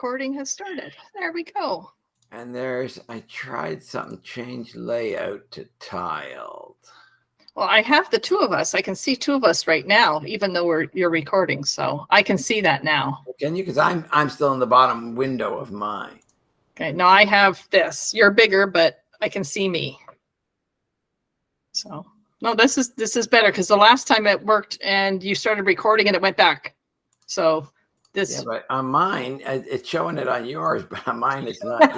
recording has started. There we go. And I tried something, change layout to tiled. Well, I have the two of us. I can see two of us right now, even though you're recording. So I can see that now. Can you? Because I'm still in the bottom window of mine. Okay, now I have this. You're bigger, but I can see me. So no, this is better because the last time it worked and you started recording and it went back. So this. Yeah, but on mine, it's showing it on yours, but on mine it's not.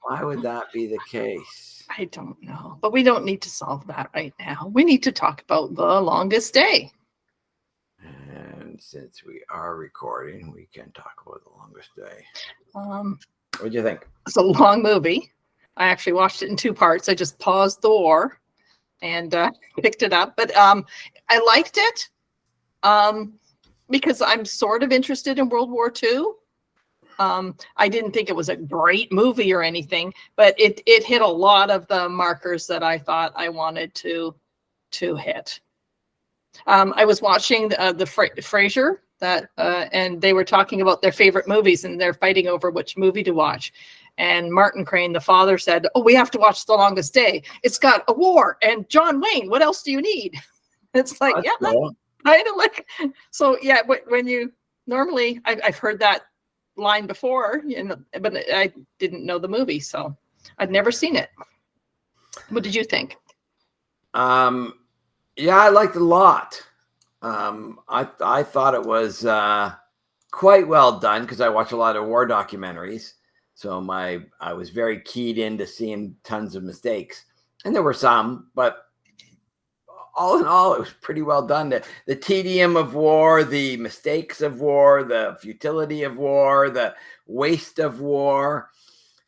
Why would that be the case? I don't know, but we don't need to solve that right now. We need to talk about the longest day. And since we are recording, we can talk about the longest day. What do you think? It's a long movie. I actually watched it in two parts. I just paused the war and picked it up, but I liked it because I'm sort of interested in World War II. I didn't think it was a great movie or anything, but it hit a lot of the markers that I thought I wanted to hit. I was watching the Frasier and they were talking about their favorite movies and they're fighting over which movie to watch. And Martin Crane, the father, said, "Oh, we have to watch The Longest Day. It's got a war and John Wayne. What else do you need?" It's like, that's cool. Kind of like, so yeah. When you normally, I've heard that line before, but I didn't know the movie, so I'd never seen it. What did you think? Yeah, I liked it a lot. I thought it was quite well done because I watch a lot of war documentaries. So I was very keyed into seeing tons of mistakes, and there were some, but all in all, it was pretty well done. The tedium of war, the mistakes of war, the futility of war, the waste of war,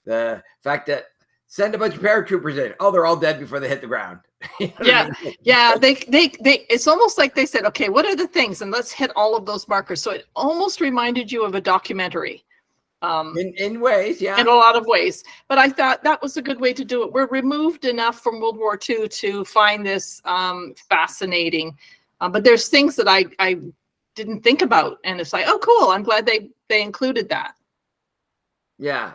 the fact that send a bunch of paratroopers in. Oh, they're all dead before they hit the ground. Yeah. They it's almost like they said, okay, what are the things? And let's hit all of those markers. So it almost reminded you of a documentary. In ways, yeah. In a lot of ways. But I thought that was a good way to do it. We're removed enough from World War II to find this fascinating. But there's things that I didn't think about. And it's like, oh, cool. I'm glad they included that. Yeah.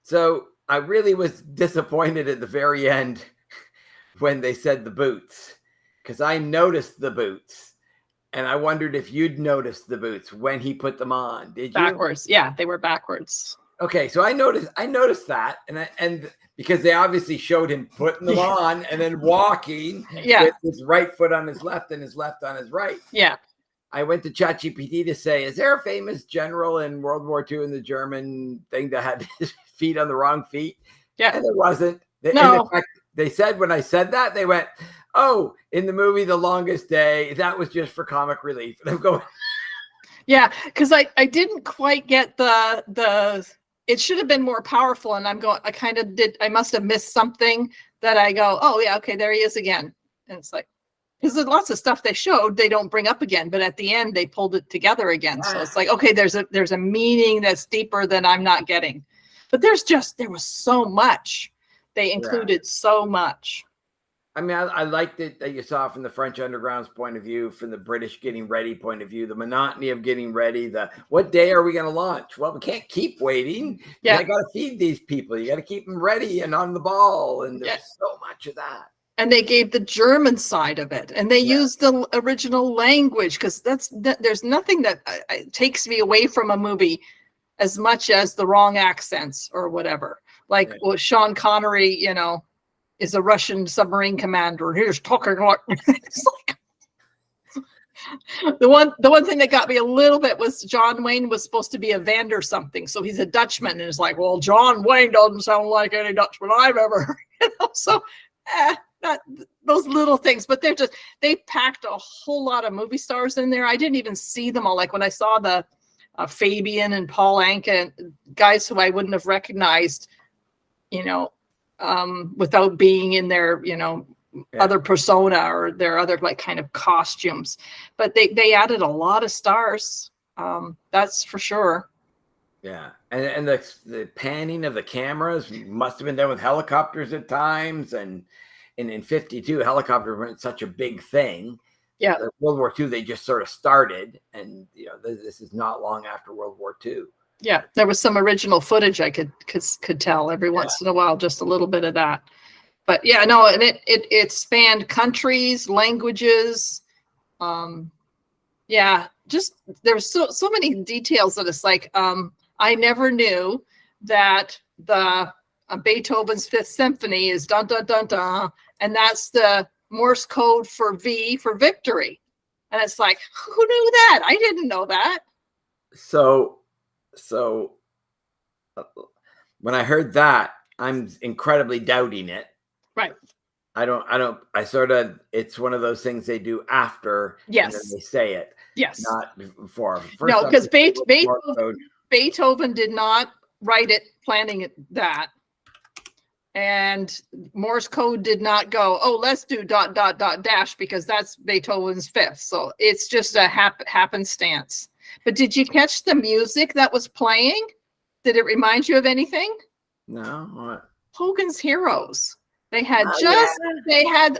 So I really was disappointed at the very end when they said the boots, because I noticed the boots. And I wondered if you'd noticed the boots when he put them on. Did you? Backwards. Yeah, they were backwards. Okay, so I noticed that, and because they obviously showed him putting them on and then walking with his right foot on his left and his left on his right. Yeah. I went to ChatGPT to say, is there a famous general in World War II in the German thing that had his feet on the wrong feet? Yeah. And there wasn't. No. In fact, they said when I said that, they went, "Oh, in the movie The Longest Day, that was just for comic relief." And I'm going, yeah, because I didn't quite get the it should have been more powerful. And I'm going, I must have missed something that I go, oh yeah, okay, there he is again. And it's like, because there's lots of stuff they showed they don't bring up again, but at the end they pulled it together again. So it's like, okay, there's a meaning that's deeper than I'm not getting. But there was so much. They included so much. I mean, I liked it that you saw from the French underground's point of view, from the British getting ready point of view, the monotony of getting ready, what day are we going to launch? Well, we can't keep waiting. Yeah. You got to feed these people. You got to keep them ready and on the ball. And there's so much of that. And they gave the German side of it, and they used the original language, because there's nothing that takes me away from a movie as much as the wrong accents or whatever. Like Sean Connery, is a Russian submarine commander. He's talking like it's like the one thing that got me a little bit was John Wayne was supposed to be a Vander something, so he's a Dutchman, and it's like, well, John Wayne doesn't sound like any Dutchman I've ever heard. So those little things, but they packed a whole lot of movie stars in there. I didn't even see them all. Like when I saw the Fabian and Paul Anka, guys who I wouldn't have recognized, without being in their, other persona or their other like kind of costumes. But they added a lot of stars. That's for sure. Yeah. And the panning of the cameras must have been done with helicopters at times. And in 52, helicopters weren't such a big thing. Yeah. World War II, they just sort of started. And, this is not long after World War II. Yeah, there was some original footage I could tell every once in a while, just a little bit of that. But yeah, no, and it spanned countries, languages. Yeah, just there's so many details that it's like I never knew that the Beethoven's Fifth Symphony is dun dun dun dun, and that's the Morse code for V for victory. And it's like, who knew that? I didn't know that. So when I heard that, I'm incredibly doubting it. Right. I sort of, it's one of those things they do after, yes, and then they say it. Yes. Not before. First no, because Beethoven did not write it planning that. And Morse code did not go, oh, let's do ... because that's Beethoven's fifth. So it's just a happenstance. But did you catch the music that was playing? Did it remind you of anything? No. What? Hogan's Heroes. They had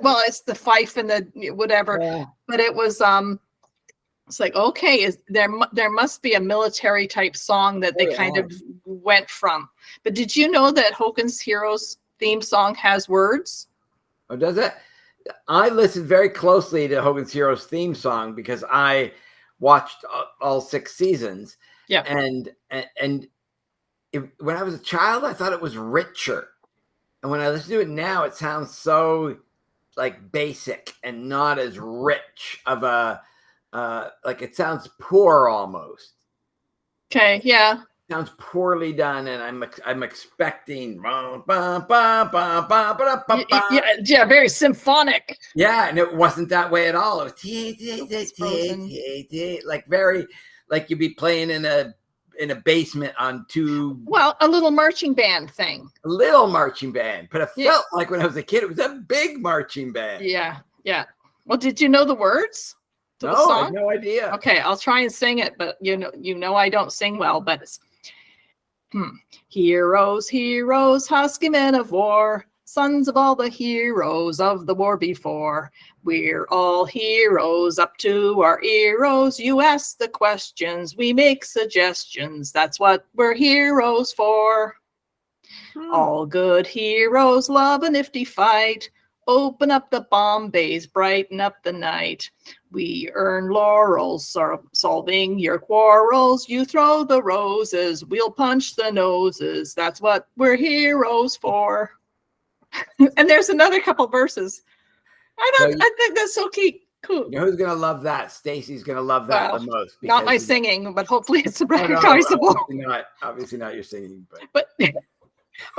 well, it's the fife and the whatever, but it was it's like, okay, there must be a military type song that they kind of went from. But did you know that Hogan's Heroes theme song has words? Oh, does it? I listened very closely to Hogan's Heroes theme song because I watched all 6 seasons. Yeah. And when I was a child, I thought it was richer. And when I listen to it now, it sounds so like basic and not as rich of a, like it sounds poor almost. Okay, yeah. It sounds poorly done, and I'm expecting yeah, very symphonic. Yeah, and it wasn't that way at all. It was like very like you'd be playing in a basement on 2. Well, a little marching band thing. A little marching band, but it felt like when I was a kid, it was a big marching band. Yeah, yeah. Well, did you know the words to the song? I have no idea. Okay, I'll try and sing it, but you know I don't sing well, but it's Heroes, heroes, husky men of war, sons of all the heroes of the war before. We're all heroes up to our ears. You ask the questions, we make suggestions. That's what we're heroes for. All good heroes love a nifty fight. Open up the bomb bays, brighten up the night. We earn laurels, solving your quarrels. You throw the roses, we'll punch the noses. That's what we're heroes for. And there's another couple verses. I think that's so cool. You know who's gonna love that? Stacy's gonna love that the most. Not my singing, but hopefully it's recognizable. Obviously not your singing, but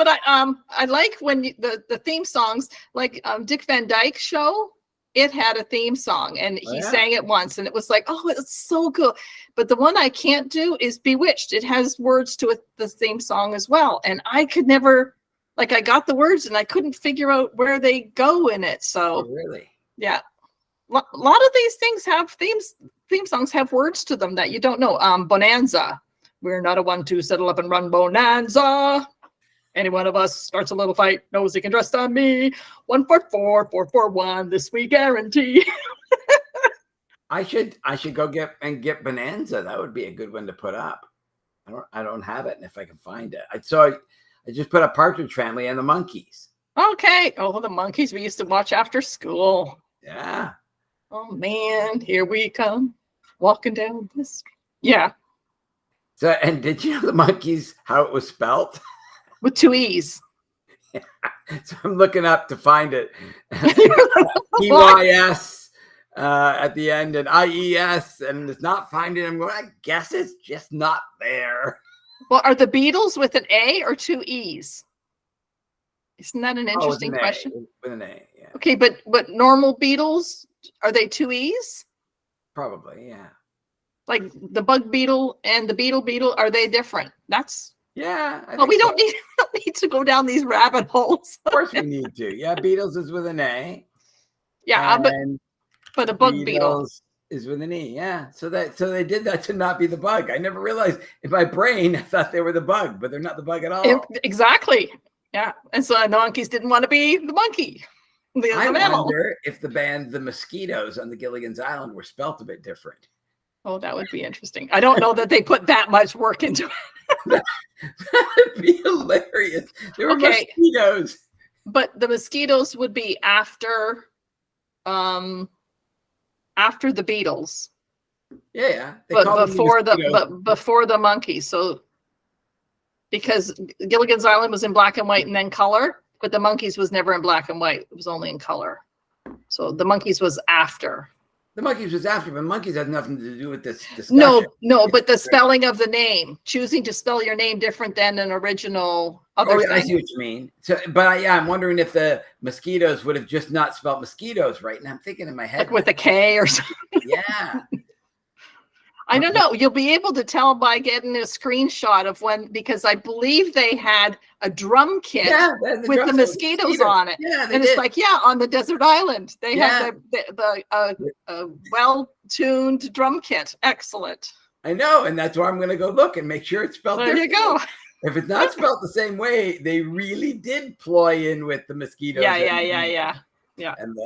I like when the theme songs, like Dick Van Dyke Show, it had a theme song and he sang it once and it was like, oh, it's so good. But the one I can't do is Bewitched. It has words to it, the theme song as well. And I could never, like, I got the words and I couldn't figure out where they go in it. So really, yeah, a lot of these things have theme songs have words to them that you don't know. Bonanza, we're not a 1-2 settle up and run bonanza. Any one of us starts a little fight, knows he can trust on me. 144, 441, this we guarantee. I should go get Bonanza. That would be a good one to put up. I don't have it, and if I can find it, I just put a Partridge Family and the Monkees. Okay. Oh, the Monkees we used to watch after school. Yeah. Oh man, here we come, walking down this street. Yeah. So, and did you know the Monkees how it was spelt? With 2 E's. Yeah. So I'm looking up to find it. EYS at the end and IES, and it's not finding it. I'm going, I guess it's just not there. Well, are the Beatles with an A or 2 E's? Isn't that an interesting question? With an A, yeah. Okay, but normal Beatles, are they 2 E's? Probably, yeah. Like the bug beetle and the beetle, are they different? That's well, we don't need to go down these rabbit holes. Of course we need to. Yeah, Beatles is with an A. Yeah, but a bug beetle is with an E. Yeah. So they did that to not be the bug. I never realized in my brain I thought they were the bug, but they're not the bug at all. Exactly. Yeah. And so the Monkees didn't want to be the monkey. I wonder if the band The Mosquitoes on the Gilligan's Island were spelt a bit different. Oh, that would be interesting. I don't know that they put that much work into it. That'd be hilarious. There were mosquitoes. But the mosquitoes would be after the beetles. Yeah. But before the monkeys. So because Gilligan's Island was in black and white and then color, but the monkeys was never in black and white. It was only in color. So the monkeys was after. The monkeys was after, but monkeys had nothing to do with this discussion. No, but the spelling of the name, choosing to spell your name different than an original other thing. I see what you mean. So, but I'm wondering if the mosquitoes would have just not spelled mosquitoes right. And I'm thinking in my head, like with a K or something. Yeah. I don't know. You'll be able to tell by getting a screenshot of when, because I believe they had a drum kit with the mosquitoes on it. Yeah, and it's like, on the desert island, they have the well-tuned drum kit. Excellent. I know. And that's why I'm going to go look and make sure it's spelled differently. There you go. If it's not spelled the same way, they really did ploy in with the mosquitoes. Yeah. And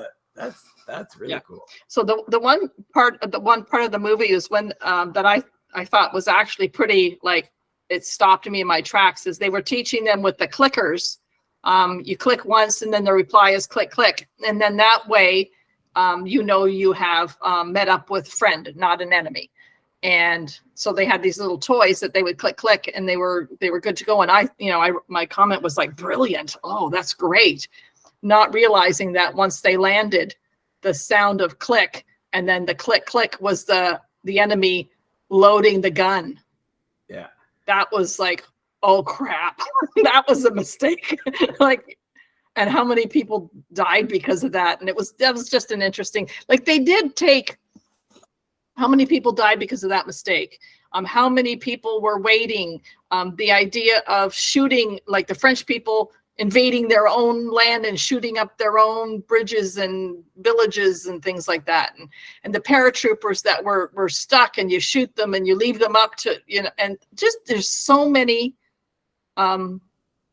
that's really cool. So the one part of the movie is when that I thought was actually pretty, like, it stopped me in my tracks, is they were teaching them with the clickers. You click once and then the reply is click, click. And then that way, you have met up with friend, not an enemy. And so they had these little toys that they would click, click, and they were good to go. And my comment was like, brilliant. Oh, that's great. Not realizing that once they landed, the sound of click and then the click, click was the enemy loading the gun. Yeah. That was like, oh crap, that was a mistake. And how many people died because of that? And that was just an interesting, like, they did take, how many people died because of that mistake? How many people were waiting? The idea of shooting, like the French people invading their own land and shooting up their own bridges and villages and things like that. And the paratroopers that were stuck, and you shoot them and you leave them up to, and just, there's so many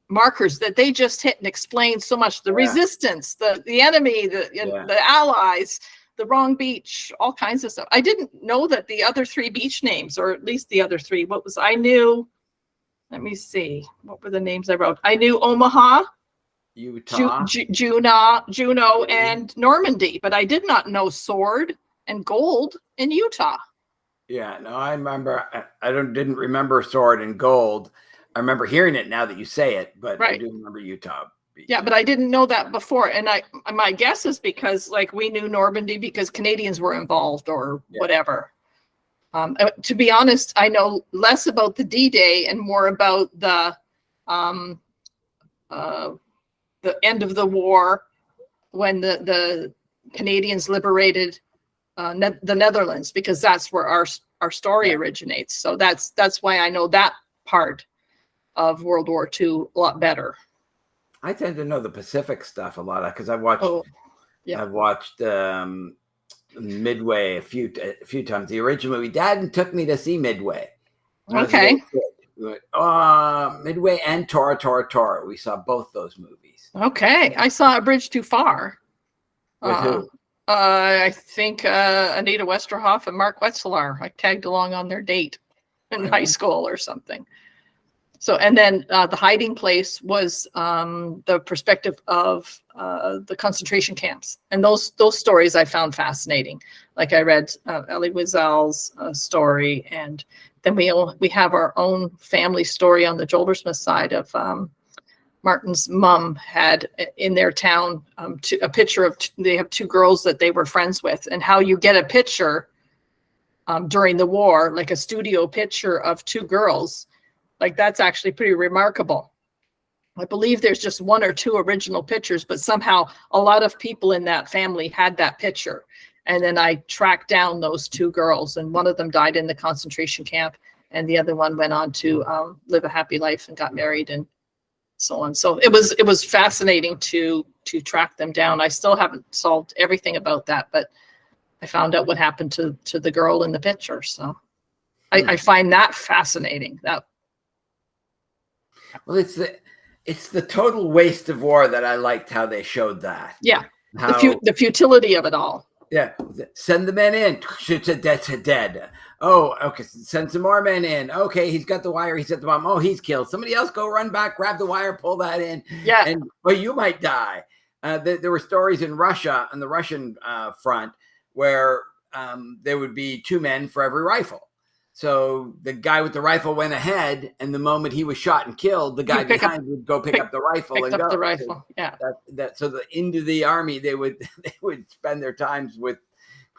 markers that they just hit and explain so much. The resistance, the enemy, the allies, the wrong beach, all kinds of stuff. I didn't know that the other three beach names, or at least the other three, let me see. What were the names I wrote? I knew Omaha, Utah, Juneau, and Normandy, but I did not know Sword and Gold in Utah. Yeah, no, I remember. I didn't remember Sword and Gold. I remember hearing it now that you say it, but I do remember Utah. Yeah, but I didn't know that before. And my guess is because, like, we knew Normandy because Canadians were involved or whatever. To be honest, I know less about the D-Day and more about the end of the war, when the Canadians liberated the Netherlands, because that's where our story originates. So that's why I know that part of World War II a lot better. I tend to know the Pacific stuff a lot because I've watched. I've watched Midway a few times. The original movie, Dad took me to see Midway. Okay. Midway and Tora. We saw both those movies. Okay, I saw A Bridge Too Far. With who? I think Anita Westerhoff and Mark Wetzlar. I tagged along on their date in high school or something. So, and then The Hiding Place was the perspective of the concentration camps. And those stories I found fascinating. Like, I read Elie Wiesel's story, and then we have our own family story on the Joldersmith side of Martin's mom had in their town a picture of, they have two girls that they were friends with, and how you get a picture during the war, like a studio picture of two girls. Like, that's actually pretty remarkable. I believe there's just one or two original pictures, but somehow a lot of people in that family had that picture. And then I tracked down those two girls, and one of them died in the concentration camp, and the other one went on to live a happy life and got married and so on. So it was fascinating to track them down. I still haven't solved everything about that, but I found out what happened to the girl in the picture. So I find that fascinating. Well, it's the total waste of war that I liked how they showed that. Yeah, the futility of it all. Yeah, send the men in. It's dead. Oh, okay. Send some more men in. Okay, he's got the wire. He's at the bottom. Oh, he's killed. Somebody else go run back, grab the wire, pull that in. Yeah. And well, you might die. There were stories in Russia, on the Russian front, where there would be 2 men for every rifle. So the guy with the rifle went ahead, and the moment he was shot and killed, the guy behind would go pick up the rifle and go. The rifle. Yeah. So the into the army, they would spend their times with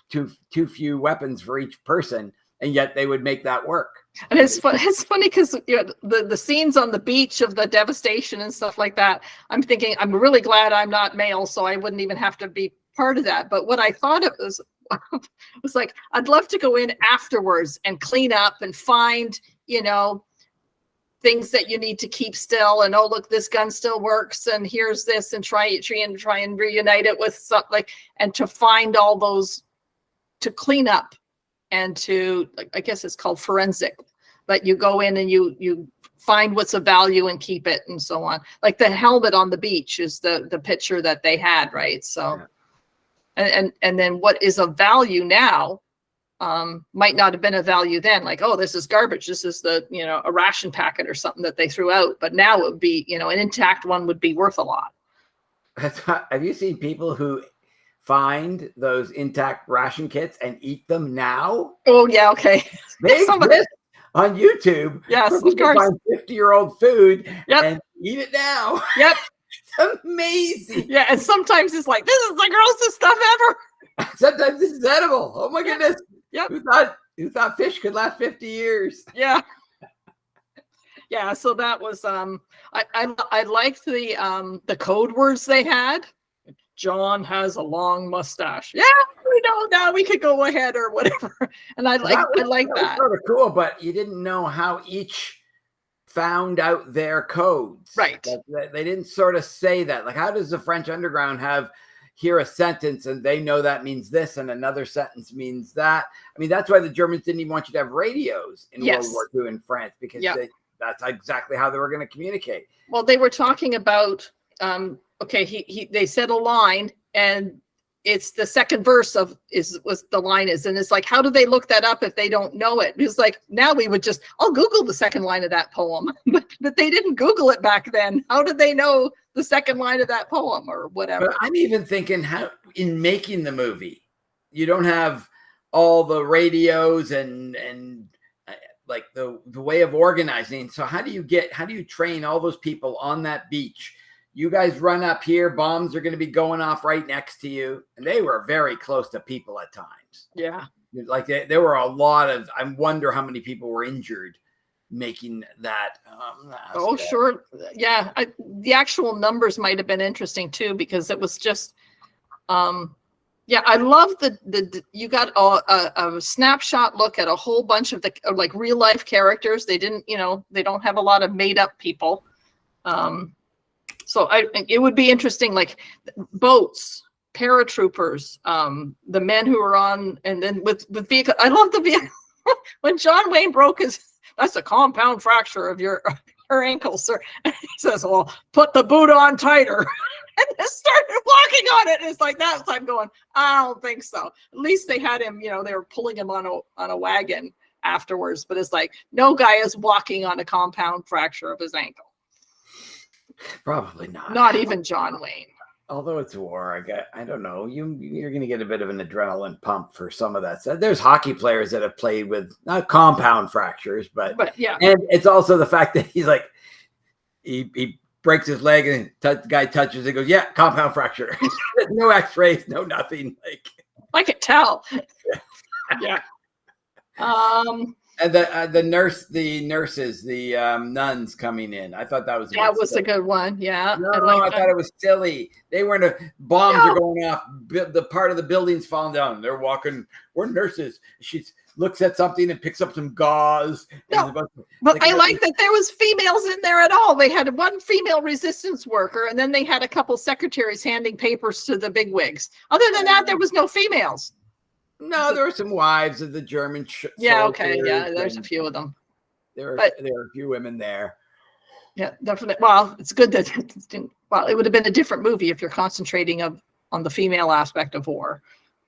too few weapons for each person. And yet they would make that work. And it's funny because the scenes on the beach of the devastation and stuff like that, I'm thinking, I'm really glad I'm not male, so I wouldn't even have to be part of that. But what I thought it was like, I'd love to go in afterwards and clean up and find, things that you need to keep still. And, oh, look, this gun still works. And here's this, and try and reunite it with something, and to find all those, to clean up. And to, I guess it's called forensic, but you go in and you find what's of value and keep it and so on. Like the helmet on the beach is the picture that they had, right? So, and then what is of value now might not have been of value then. Like, oh, this is garbage. This is a ration packet or something that they threw out. But now it would be, an intact one would be worth a lot. Have you seen people who find those intact ration kits and eat them now? Oh yeah, okay. They exist on YouTube. Yes, of course. Find 50-year-old food and eat it now. Yep. It's amazing. Yeah, and sometimes it's like, this is the grossest stuff ever. Sometimes this is edible. Oh my goodness. Yep. Who thought fish could last 50 years? Yeah. Yeah, so that was I liked the code words they had. John has a long mustache. Yeah, we know now, we could go ahead or whatever. And I like that. Sort of cool, but you didn't know how each found out their codes. Right. They didn't sort of say that. Like, how does the French underground hear a sentence and they know that means this and another sentence means that? I mean, that's why the Germans didn't even want you to have radios in World War II in France, because that's exactly how they were going to communicate. Well, they were talking about okay, they said a line, and it's the second verse was the line is, and it's like, how do they look that up if they don't know it? It's like, now we would I'll Google the second line of that poem, but they didn't Google it back then. How did they know the second line of that poem or whatever? But I'm even thinking, how in making the movie, you don't have all the radios and like the way of organizing. So how do you train all those people on that beach? You guys run up here, bombs are going to be going off right next to you. And they were very close to people at times. Yeah. Like there were a lot of, I wonder how many people were injured making that. Sure. Yeah. The actual numbers might've been interesting too, because it was just, I love you got a snapshot look at a whole bunch of like real life characters. They didn't, they don't have a lot of made up people. So it would be interesting, like boats, paratroopers, the men who were on, and then with vehicle. I love the vehicle when John Wayne broke that's a compound fracture of your ankle, sir. And he says, well, put the boot on tighter. And just started walking on it. And it's like, that's I'm going, I don't think so. At least they had him, they were pulling him on a wagon afterwards. But it's like, no guy is walking on a compound fracture of his ankle. Probably not. Not even John Wayne. Although it's war, I don't know. You're going to get a bit of an adrenaline pump for some of that. So there's hockey players that have played with not compound fractures, but yeah. And it's also the fact that he's like, he breaks his leg and the guy touches it, goes, yeah, compound fracture. No X-rays, no nothing. I could tell. Yeah. And the nurses, the nuns coming in. I thought that was a good one. Yeah. No, I thought it was silly. They weren't. Bombs are going off. The part of the building's falling down. They're walking. We're nurses. She looks at something and picks up some gauze. No, but I like that there was females in there at all. They had one female resistance worker, and then they had a couple secretaries handing papers to the bigwigs. Other than that, there was no females. No, there were some wives of the German soldiers. Yeah, okay, yeah, there's a few of them. There were a few women there. Yeah, definitely. Well, it's good that it would have been a different movie if you're concentrating on the female aspect of war.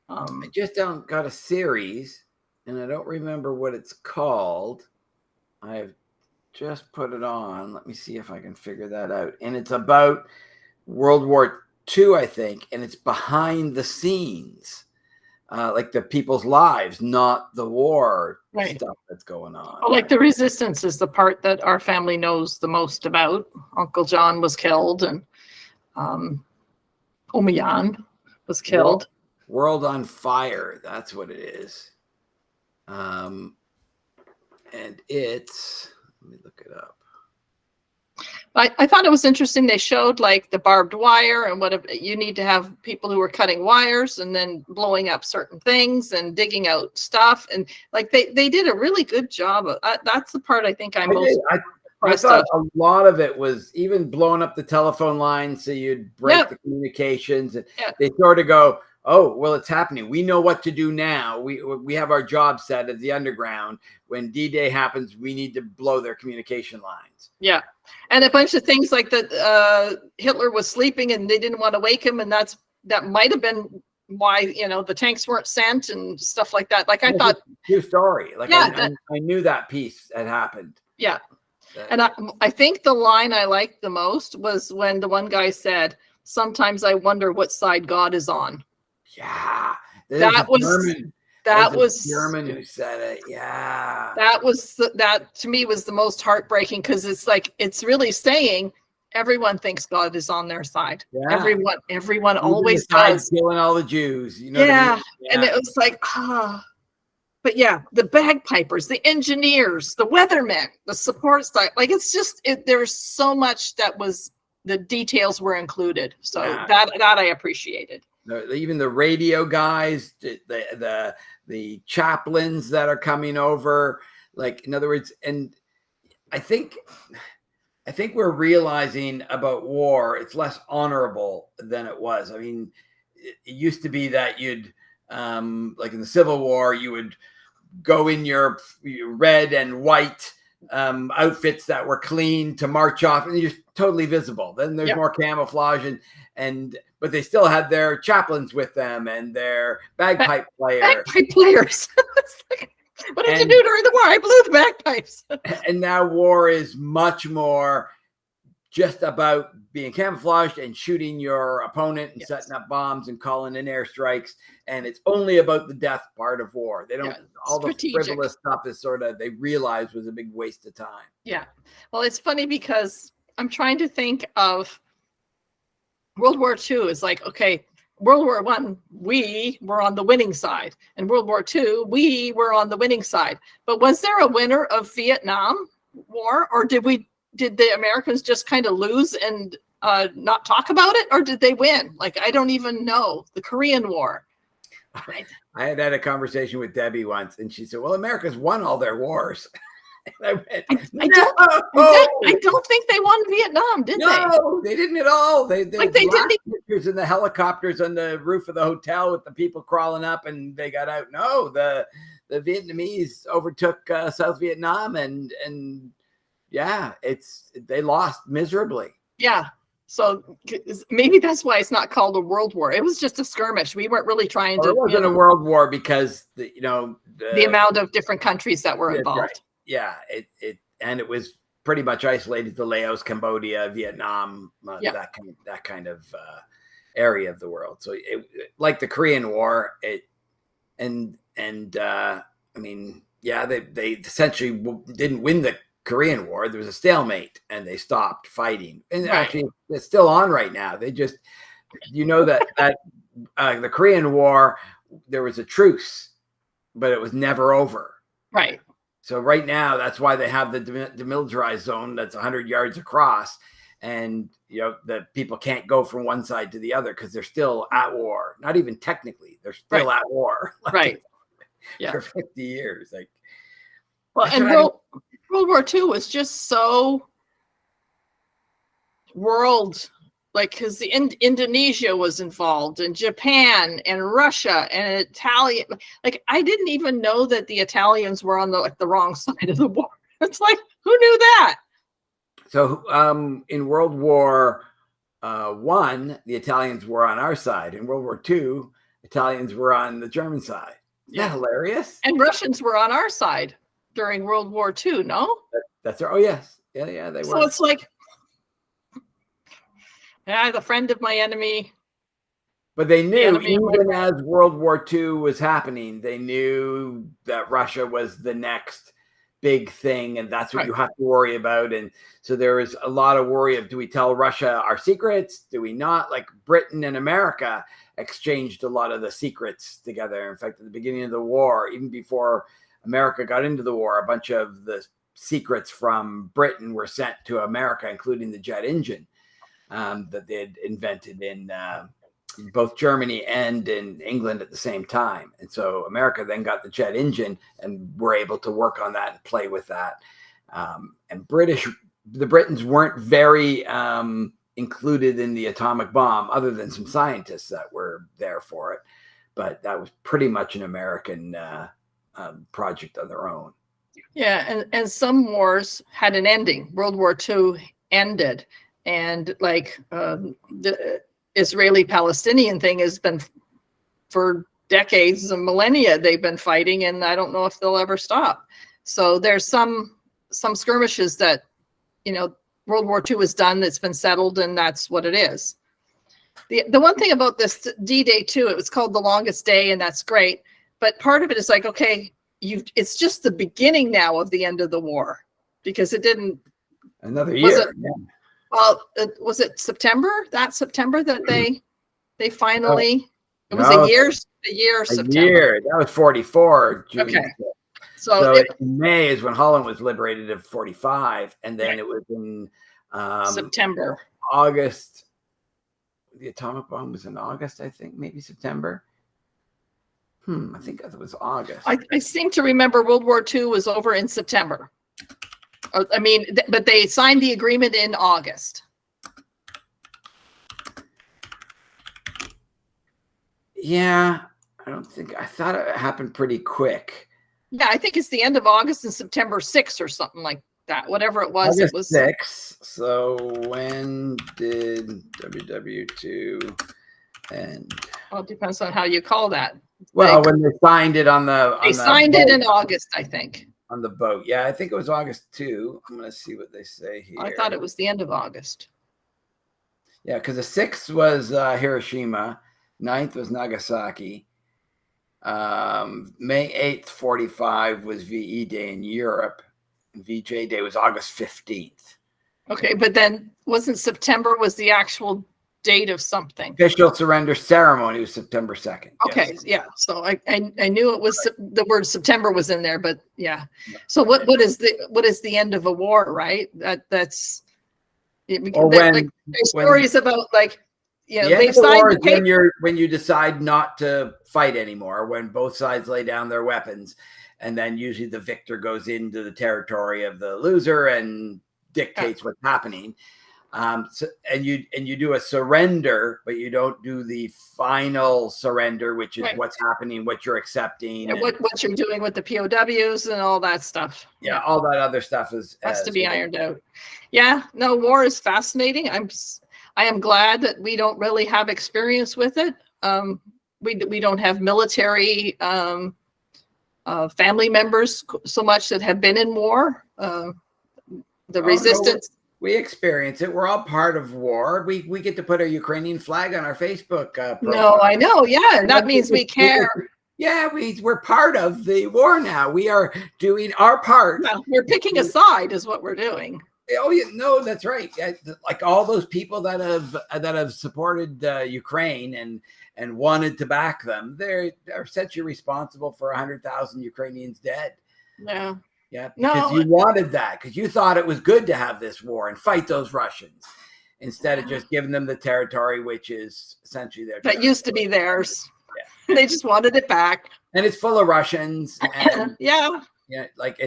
I just don't got a series and I don't remember what it's called. I've just put it on. Let me see if I can figure that out. And it's about World War II, I think, and it's behind the scenes, like the people's lives, not the war Right. stuff that's going on. Well, like the resistance is the part that our family knows the most about. Uncle John was killed, and Omiyan was killed. World on Fire. That's what it is. And it's, let me look it up. I thought it was interesting. They showed like the barbed wire and what you need to have people who are cutting wires and then blowing up certain things and digging out stuff. And like they did a really good job. That's the part I think I'm most I thought a lot of it was even blowing up the telephone line so you'd break the communications. And they sort of go, oh, well, it's happening. We know what to do now. We have our job set at the underground. When D-Day happens, we need to blow their communication lines. Yeah. And a bunch of things like that Hitler was sleeping and they didn't want to wake him. And that might have been why, the tanks weren't sent and stuff like that. Like I thought. True story. Like I knew that piece had happened. Yeah. And I think the line I liked the most was when the one guy said, sometimes I wonder what side God is on. Yeah. That was German who said it. Yeah. That to me was the most heartbreaking, because it's like, it's really saying everyone thinks God is on their side. Yeah. Everyone always does. Killing all the Jews. What I mean? Yeah. And it was like, but yeah, the bagpipers, the engineers, the weathermen, the support staff, like it's just, there's so much the details were included. So that I appreciated. Even the radio guys, the chaplains that are coming over, like, in other words, and I think we're realizing about war, it's less honorable than it was. I mean, it used to be that you'd, like in the Civil War, you would go in your red and white outfits that were clean to march off, and you're totally visible. Then there's more camouflage, but they still had their chaplains with them and their bagpipe players. Bagpipe players. What did you do during the war? I blew the bagpipes. And now war is much more just about being camouflaged and shooting your opponent and setting up bombs and calling in airstrikes. And it's only about the death part of war. They don't, all strategic. The frivolous stuff is sort of, they realize was a big waste of time. Yeah. Well, it's funny because I'm trying to think of World War II is like, okay, World War I, we were on the winning side. And World War II, we were on the winning side. But was there a winner of Vietnam War, or did the Americans just kind of lose and not talk about it, or did they win? Like, I don't even know. The Korean War. I had a conversation with Debbie once, and she said, well, America's won all their wars. And I went, I don't think they won Vietnam, did they? No, they didn't at all. They didn't. Pictures in the helicopters on the roof of the hotel with the people crawling up, and they got out. No, the Vietnamese overtook South Vietnam, and yeah, they lost miserably. Yeah. So maybe that's why it's not called a world war. It was just a skirmish. We weren't really trying to. It wasn't a world war because the amount of different countries that were involved. Right. Yeah, it was pretty much isolated to Laos, Cambodia, Vietnam, that kind of area of the world. So like the Korean War, I mean, yeah, they essentially didn't win the Korean War. There was a stalemate, and they stopped fighting. And actually, it's still on right now. They just, that the Korean War, there was a truce, but it was never over. Right. So right now, that's why they have the demilitarized zone that's 100 yards across, and the people can't go from one side to the other because they're still at war. Not even technically, they're still at war. Right. For 50 years. Like, well, and World War II was just so because Indonesia was involved, and Japan and Russia and Italian. Like, I didn't even know that the Italians were on the wrong side of the war. It's like, who knew that? So in World War I, the Italians were on our side. In World War II, Italians were on the German side. Isn't that hilarious? And Russians were on our side during World War II, no? That's oh yes. Yeah, they So were. it's like, yeah, the friend of my enemy. But they knew, enemy of my even friend. as World War II was happening, they knew that Russia was the next big thing, and that's what you have to worry about. And so there was a lot of worry of, do we tell Russia our secrets? Do we not? Like Britain and America exchanged a lot of the secrets together. In fact, at the beginning of the war, even before America got into the war, a bunch of the secrets from Britain were sent to America, including the jet engine that they had invented in both Germany and in England at the same time. And so America then got the jet engine and were able to work on that and play with that. And the Britons weren't very included in the atomic bomb, other than some scientists that were there for it. But that was pretty much an American project on their own. Yeah, and some wars had an ending. World War II ended, and like the Israeli-Palestinian thing has been for decades and millennia. They've been fighting, and I don't know if they'll ever stop. So there's some skirmishes that, World War II is done. That's been settled, and that's what it is. The one thing about this D-Day too, it was called the longest day, and that's great. But part of it is like, okay, it's just the beginning now of the end of the war, because it didn't. Another year. Well, was it September? That September that they finally. It was No, a year September. Year. That was 44. June. Okay. So in May is when Holland was liberated of 45, and then it was in September, August. The atomic bomb was in August, I think, maybe September. I think it was August. I seem to remember World War II was over in September. I mean, but they signed the agreement in August. Yeah, I thought it happened pretty quick. Yeah, I think it's the end of August and September 6th or something like that. Whatever it was, August it was 6. So when did WW2 end? Well, it depends on how you call that. Well, when they signed it on the they signed it in August, I think. On the boat. Yeah, I think it was August 2. I'm going to see what they say here. I thought it was the end of August. Yeah, because the 6th was Hiroshima. 9th was Nagasaki. May 8th, 45 was VE Day in Europe. VJ Day was August 15th. Okay, but then wasn't September was the actual date of something? Official surrender ceremony was September 2nd. Okay, yes. Yeah. So I knew it was the word September was in there, but yeah. So what is the end of a war, right? That's stories about like they've signed the paper. when you decide not to fight anymore, when both sides lay down their weapons, and then usually the victor goes into the territory of the loser and dictates what's happening. And you do a surrender, but you don't do the final surrender, which is what's happening, what you're accepting, and what you're doing with the POWs and all that stuff. Yeah, all that other stuff has to be ironed out. Yeah, no, war is fascinating. I am glad that we don't really have experience with it. We don't have military family members so much that have been in war. The resistance. No, we experience it. We're all part of war. We get to put a Ukrainian flag on our Facebook profile. No, I know. Yeah, and that means we care. Yeah, we're part of the war now. We are doing our part. Well, we're picking a side, is what we're doing. Oh, yeah, no, that's right. Like all those people that have supported Ukraine and wanted to back them, they're essentially responsible for 100,000 Ukrainians dead. Yeah. Yeah, because you wanted that, because you thought it was good to have this war and fight those Russians instead of just giving them the territory, which is essentially their territory. That used to be theirs. Yeah. They just wanted it back. And it's full of Russians. And, yeah, like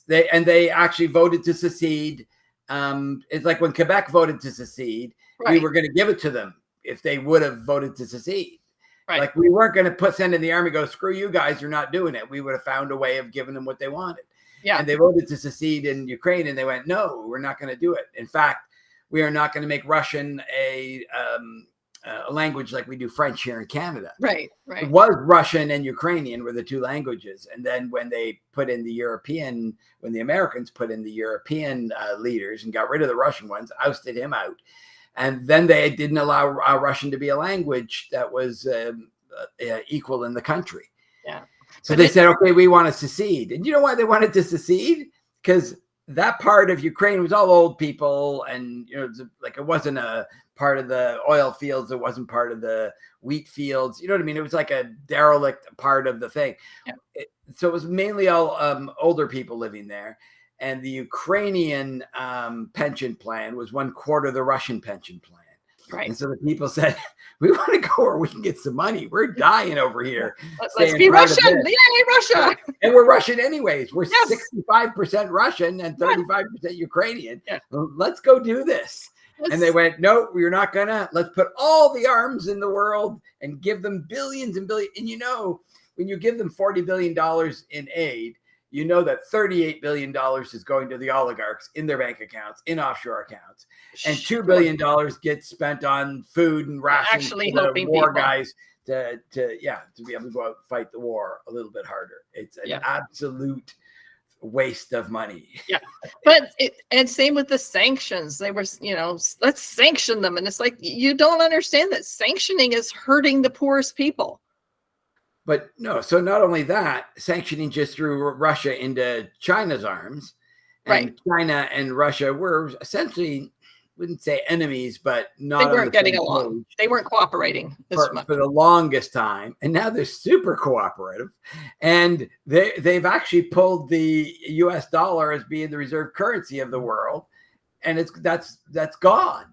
they actually voted to secede. It's like when Quebec voted to secede, we were going to give it to them if they would have voted to secede. Right. Like we weren't going to send in the army, go, screw you guys, you're not doing it. We would have found a way of giving them what they wanted. Yeah. And they voted to secede in Ukraine, and they went, no, we're not going to do it. In fact, we are not going to make Russian a a language like we do French here in Canada. Right. It was Russian and Ukrainian were the two languages. And then when they put in when the Americans put in the European leaders and got rid of the Russian ones, ousted him out. And then they didn't allow Russian to be a language that was equal in the country. Yeah. So they said, okay, we want to secede. And you know why they wanted to secede? Because that part of Ukraine was all old people, and like it wasn't a part of the oil fields, it wasn't part of the wheat fields. You know what I mean? It was like a derelict part of the thing. Yeah. So it was mainly all older people living there, and the Ukrainian pension plan was 1/4 of the Russian pension plan. Right. And so the people said, we want to go where we can get some money. We're dying over here. Let's be Russian. Yay, Russia. And we're Russian anyways. We're 65% Russian and 35% Ukrainian. Yeah. Let's go do this. And they went, no, we're not gonna. Let's put all the arms in the world and give them billions and billions. And when you give them $40 billion in aid, you know that $38 billion is going to the oligarchs in their bank accounts, in offshore accounts. And $2 billion gets spent on food and rations actually for helping the war people. Guys to be able to go out and fight the war a little bit harder. It's an absolute waste of money. Yeah. But and same with the sanctions. They were, let's sanction them. And it's like, you don't understand that sanctioning is hurting the poorest people. But no, so not only that, sanctioning just threw Russia into China's arms. And China and Russia were essentially, wouldn't say enemies, but not. They weren't getting along. They weren't cooperating for the longest time. And now they're super cooperative. And they've actually pulled the US dollar as being the reserve currency of the world. And that's gone.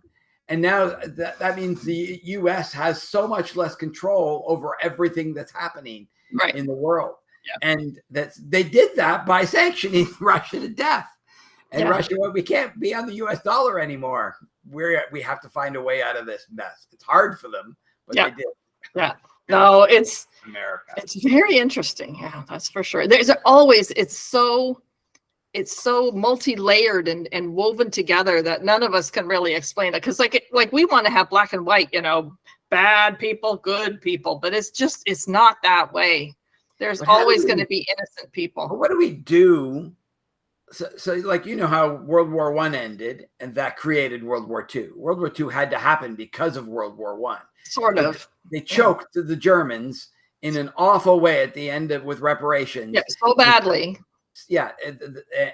And now that means the U.S. has so much less control over everything that's happening in the world. Yeah. And they did that by sanctioning Russia to death. And Russia, we can't be on the U.S. dollar anymore. We have to find a way out of this mess. It's hard for them, but they did. Yeah. No, it's America. It's very interesting. Yeah, that's for sure. There's always, it's so multi-layered and woven together that none of us can really explain it. Because like we want to have black and white, bad people, good people, but it's not that way. There's always going to be innocent people. What do we do? So like, how World War I ended, and that created World War II. World War II had to happen because of World War I. Sort of. They choked the Germans in an awful way at the end with reparations. Yeah, so badly. Yeah,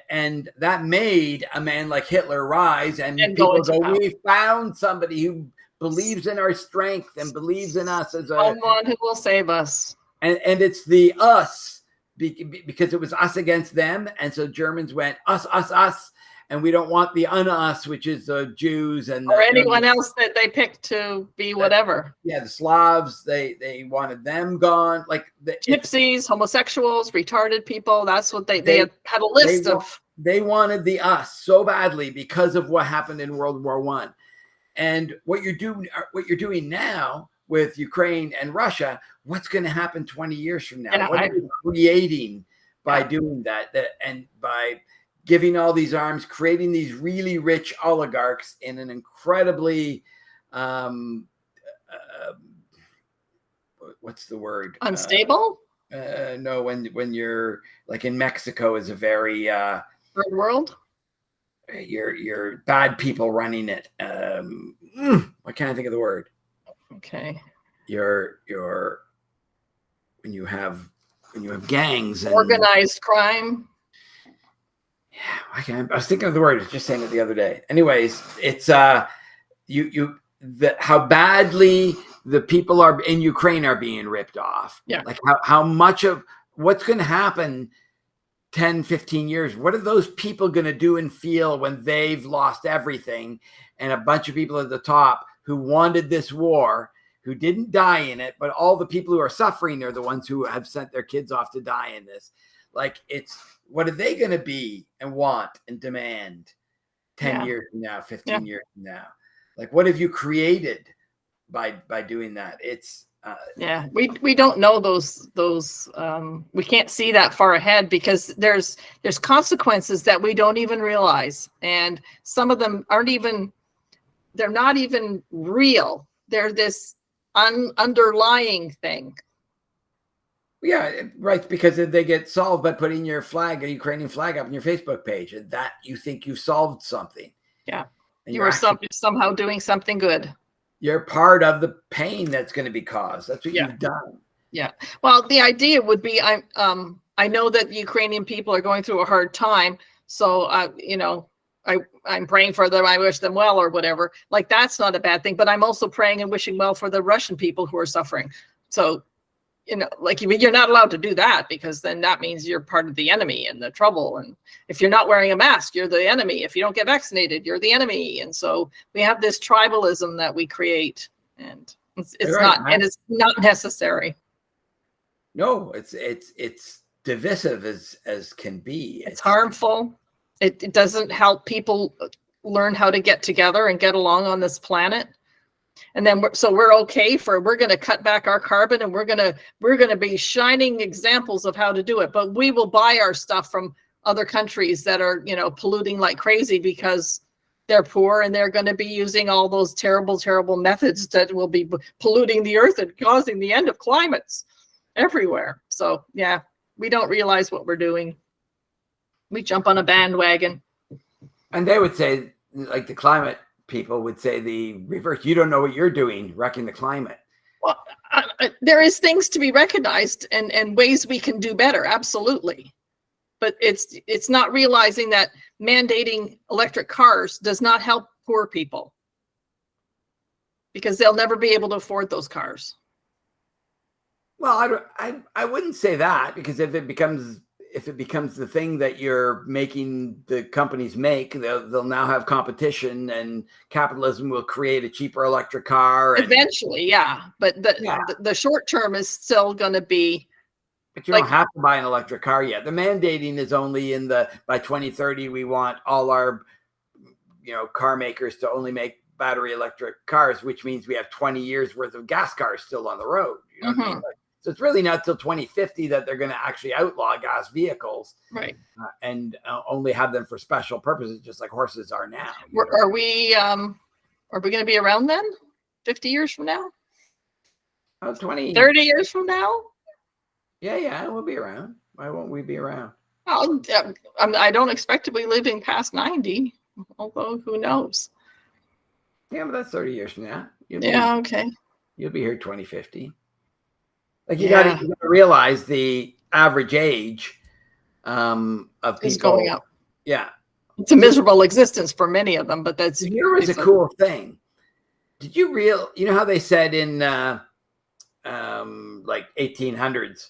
and that made a man like Hitler rise, and people go, we found somebody who believes in our strength and believes in us as someone who will save us. And it's the us, because it was us against them, and so Germans went us, and we don't want the un-us, which is the Jews or anyone else that they picked to be whatever. Yeah, the Slavs, they wanted them gone. Like the gypsies, homosexuals, retarded people. That's what they had a list of. They wanted the us so badly because of what happened in World War I. And what you're doing now with Ukraine and Russia, what's going to happen 20 years from now? Yeah, what are we creating by doing that and by giving all these arms, creating these really rich oligarchs in an incredibly, what's the word? Unstable? No, when you're like in Mexico is a very third world. You're bad people running it. Why can't I think of the word? Okay. You're when you have gangs and organized crime. Yeah, I was thinking of the word. I was just saying it the other day. Anyways, it's how badly the people are in Ukraine are being ripped off. Yeah. Like how much of what's going to happen 10, 15 years. What are those people going to do and feel when they've lost everything? And a bunch of people at the top who wanted this war, who didn't die in it, but all the people who are suffering are the ones who have sent their kids off to die in this. Like what are they going to be and want and demand 10 years from now, 15 years from now? Like, what have you created by doing that? It's we don't know those we can't see that far ahead because there's consequences that we don't even realize, and some of them they're not even real. they're this underlying thing. Yeah, right. Because they get solved by putting your flag, a Ukrainian flag, up on your Facebook page, and that you think you solved something. Yeah, And you are somehow doing something good. You're part of the pain that's going to be caused. That's what you've done. Yeah. Well, the idea would be, I know that Ukrainian people are going through a hard time, so I'm praying for them. I wish them well, or whatever. Like, that's not a bad thing. But I'm also praying and wishing well for the Russian people who are suffering. So, like, you're not allowed to do that, because then that means you're part of the enemy and the trouble. And if you're not wearing a mask, you're the enemy. If you don't get vaccinated, you're the enemy. And so we have this tribalism that we create, and it's not necessary. No, it's divisive as can be. It's harmful. It doesn't help people learn how to get together and get along on this planet. And then we're going to cut back our carbon, and we're going to be shining examples of how to do it. But we will buy our stuff from other countries that are, polluting like crazy because they're poor, and they're going to be using all those terrible, terrible methods that will be polluting the earth and causing the end of climates everywhere. So yeah, we don't realize what we're doing. We jump on a bandwagon. And they would say, like, the climate people would say the reverse. You don't know what you're doing, wrecking the climate. Well, there is things to be recognized and ways we can do better. Absolutely. But it's not realizing that mandating electric cars does not help poor people, because they'll never be able to afford those cars. Well, I wouldn't say that, because if it becomes the thing that you're making the companies make, they'll now have competition, and capitalism will create a cheaper electric car. Eventually, yeah. But the short term is still going to be. But you don't have to buy an electric car yet. The mandating is only by 2030, we want all our, car makers to only make battery electric cars, which means we have 20 years worth of gas cars still on the road. You know what I mean? So it's really not till 2050 that they're going to actually outlaw gas vehicles, right? And only have them for special purposes, just like horses are now. Are we going to be around then? 50 years from now? 30 years from now? Yeah, we'll be around. Why won't we be around? Well, I don't expect to be living past 90, although who knows? Yeah, but that's 30 years from now. Okay. You'll be here 2050. Like, you got to realize the average age of people is going up. Yeah, it's a miserable existence for many of them, but that's here was a cool thing. Did you you know how they said in like 1800s,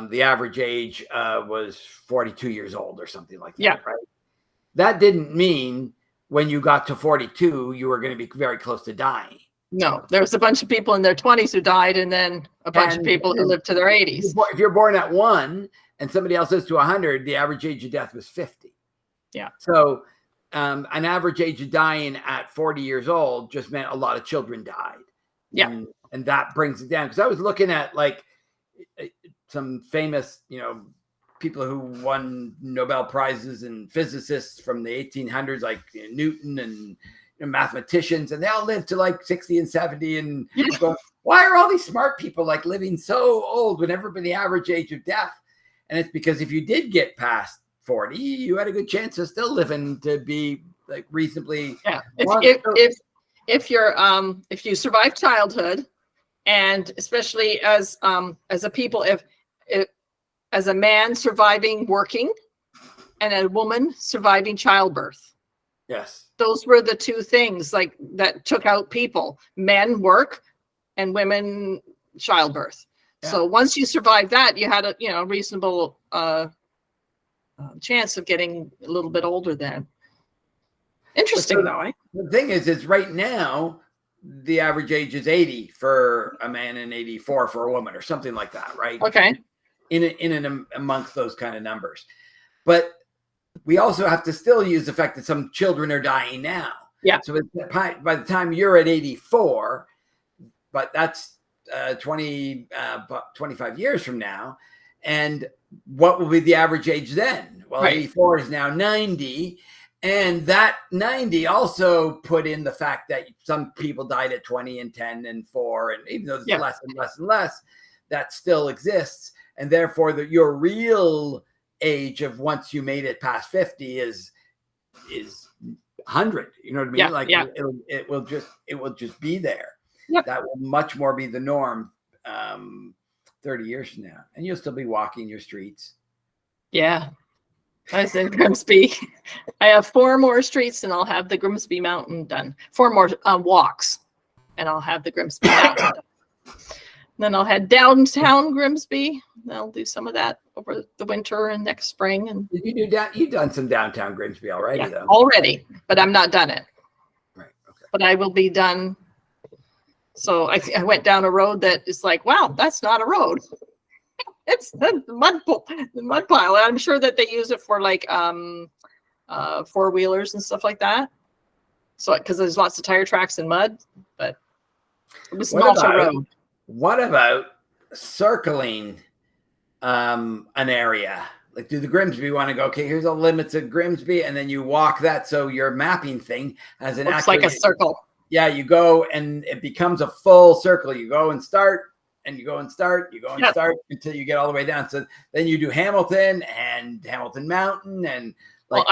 the average age was 42 years old or something like that? Yeah, right. That didn't mean when you got to 42 you were going to be very close to dying. No, there was a bunch of people in their 20s who died, and then a bunch of people who lived to their 80s. If you're born at 1 and somebody else lives to 100, the average age of death was 50. Yeah. So an average age of dying at 40 years old just meant a lot of children died. Yeah. And that brings it down. Because I was looking at, like, some famous, people who won Nobel Prizes and physicists from the 1800s, like Newton and mathematicians, and they all lived to like 60 and 70. And going, why are all these smart people like living so old when everybody average age of death? And it's because if you did get past 40, you had a good chance of still living to be like reasonably. Yeah. If you survive childhood, and especially as a people, if as a man surviving working, and a woman surviving childbirth. Yes. Those were the two things like that took out people. Men work, and women childbirth. Yeah. So once you survived that, you had a reasonable chance of getting a little bit older then. Interesting, though. Eh? The thing is right now the average age is 80 for a man and 84 for a woman, or something like that, right? Okay. Amongst those kind of numbers, but we also have to still use the fact that some children are dying now. Yeah. So by the time you're at 84, but that's 25 years from now. And what will be the average age then? Well, right. 84 is now 90. And that 90 also put in the fact that some people died at 20 and 10 and 4. And even though it's less and less and less, that still exists. And therefore, your real age of once you made it past 50 is 100. You know what I mean? Yeah, like yeah. it will just be there. Yep. That will much more be the norm 30 years from now. And you'll still be walking your streets. Yeah. I was in Grimsby. I have 4 more streets and I'll have the Grimsby Mountain done. 4 more walks and I'll have the Grimsby Mountain done. Then I'll head downtown Grimsby. I'll do some of that over the winter and next spring. And did you do that? You've done some downtown Grimsby already, though. Already, but I'm not done it. Right. Okay. But I will be done. So I went down a road that is like, wow, that's not a road. It's the mud pile. I'm sure that they use it for like 4-wheelers and stuff like that. So because there's lots of tire tracks and mud, but it was not a road. What about circling an area? Like, do the Grimsby want to go, okay, here's the limits of Grimsby, and then you walk that so your mapping thing has an looks like a circle. Yeah, you go and it becomes a full circle. You go and start, and you go and start, you go and start until you get all the way down. So then you do Hamilton and Hamilton Mountain and like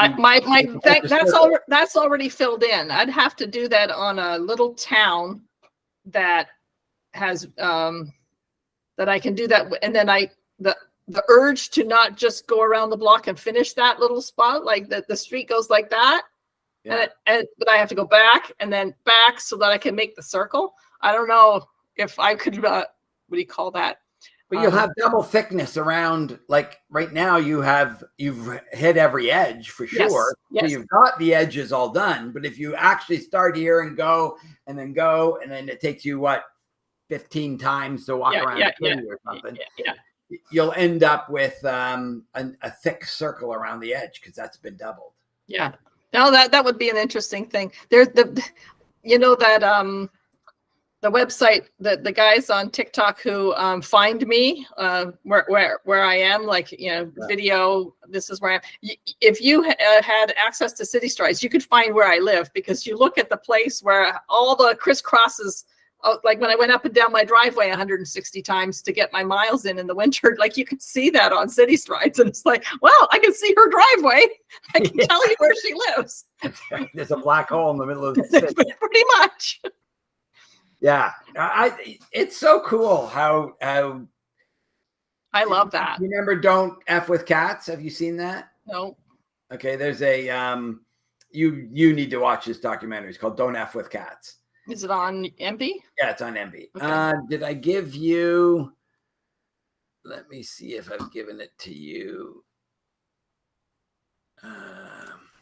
that's already filled in. I'd have to do that on a little town that has that I can do that, and then the urge to not just go around the block and finish that little spot, like the street goes like that, but I have to go back and then back so that I can make the circle. I don't know if I could. What do you call that? But you'll have double thickness around. Like right now, you've hit every edge for sure. Yes. So you've got the edges all done. But if you actually start here and then it takes you 15 times to walk around or something. You'll end up with a thick circle around the edge because that's been doubled. Yeah. No, that would be an interesting thing. There's the website, the guys on TikTok who find me where I am, video. This is where I am. If you had access to City Strides, you could find where I live because you look at the place where all the crisscrosses. Like when I went up and down my driveway 160 times to get my miles in the winter, like you could see that on City Strides, and it's like, well, I can see her driveway. I can tell you where she lives. There's a black hole in the middle of the city. Pretty much. Yeah, it's so cool how I love that. You remember Don't F with Cats? Have you seen that? No. Okay, there's a you need to watch this documentary. It's called Don't F with Cats. Is it on MB? Yeah, it's on MB. Okay. Did I give you? Let me see if I've given it to you.